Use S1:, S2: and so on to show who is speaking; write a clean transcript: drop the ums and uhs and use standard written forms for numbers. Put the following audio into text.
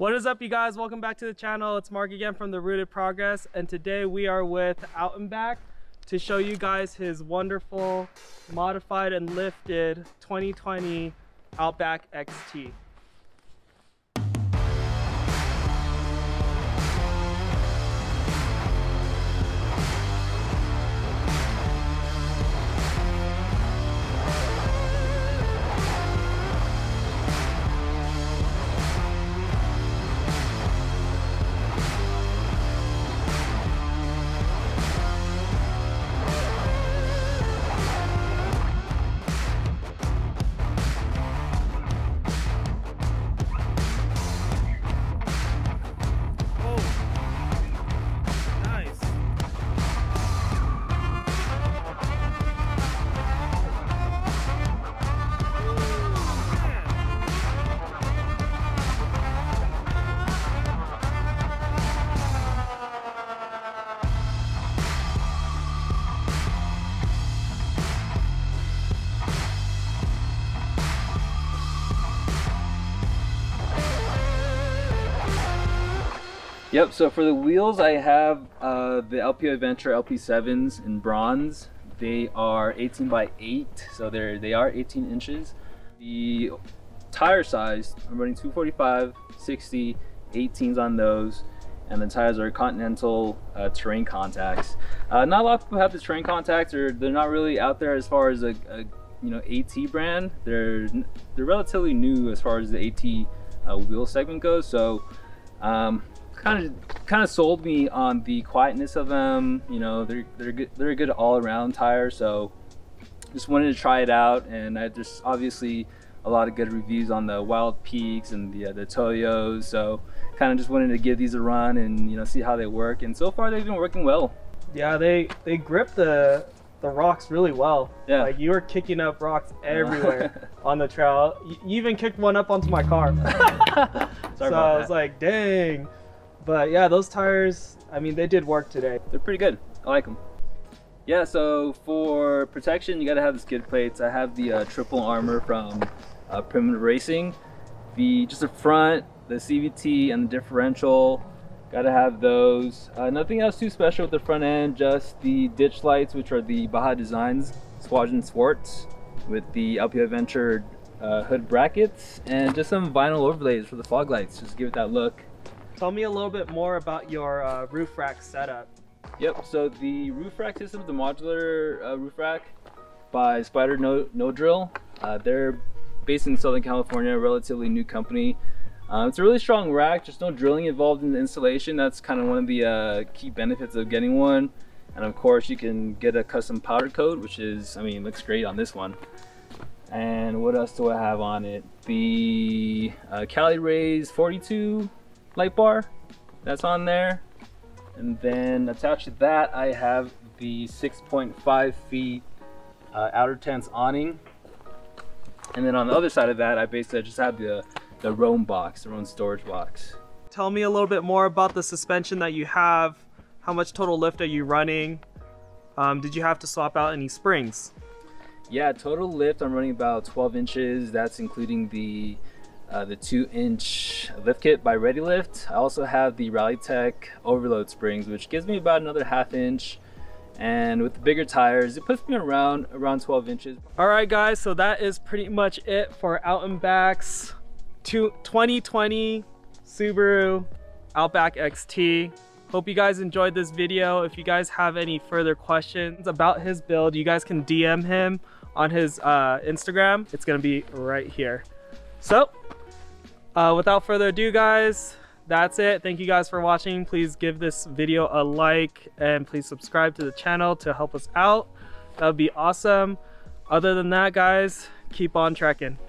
S1: What is up, you guys? Welcome back to the channel. It's Mark again from the Rooted Progress, and today we are with Out and Back to show you guys his wonderful modified and lifted 2020 Outback XT.
S2: Yep, so for the wheels I have the LPO Adventure LP7s in bronze. They are 18 by 8, so they are 18 inches. The tire size, I'm running 245, 60, 18s on those, and the tires are Continental terrain contacts. Not a lot of people have the terrain contacts, or they're not really out there as far as a AT brand. They're relatively new as far as the AT wheel segment goes, so kind of sold me on the quietness of them. You know, they're a good all-around tire, so just wanted to try it out. And there's obviously a lot of good reviews on the Wild Peaks and the Toyos, so kind of just wanted to give these a run and see how they work. And so far they've been working well.
S1: Yeah, they grip the rocks really well.
S2: Yeah,
S1: like you were kicking up rocks everywhere on the trail. You even kicked one up onto my car. So I was like, dang. But yeah, those tires, I mean, they did work today.
S2: They're pretty good. I like them. Yeah, so for protection, you gotta have the skid plates. I have the triple armor from Primitive Racing. Just the front, the CVT, and the differential. Gotta have those. Nothing else too special with the front end, just the ditch lights, which are the Baja Designs Squadron Sports with the LPO Adventure hood brackets, and just some vinyl overlays for the fog lights, just to give it that look.
S1: Tell me a little bit more about your roof rack setup.
S2: Yep, so the roof rack system is the modular roof rack by Spider No Drill. They're based in Southern California, a relatively new company. It's a really strong rack, just no drilling involved in the installation. That's kind of one of the key benefits of getting one. And of course, you can get a custom powder coat, which is, I mean, looks great on this one. And what else do I have on it? The Cali Rays 42 light bar, that's on there. And then attached to that, I have the 6.5 feet outer tents awning. And then on the other side of that, I basically just have the Roam box, the Roam storage box.
S1: Tell me a little bit more about the suspension that you have. How much total lift are you running? Did you have to swap out any springs?
S2: Yeah, total lift, I'm running about 12 inches. That's including the 2-inch lift kit by ReadyLift. I also have the Rallytech overload springs, which gives me about another ½ inch. And with the bigger tires, it puts me around 12 inches.
S1: All right, guys, so that is pretty much it for Out and Back's 2020 Subaru Outback XT. Hope you guys enjoyed this video. If you guys have any further questions about his build, you guys can DM him on his Instagram. It's gonna be right here. So without further ado, guys, that's it. Thank you guys for watching. Please give this video a like and please subscribe to the channel to help us out. That would be awesome. Other than that, guys, keep on trekking.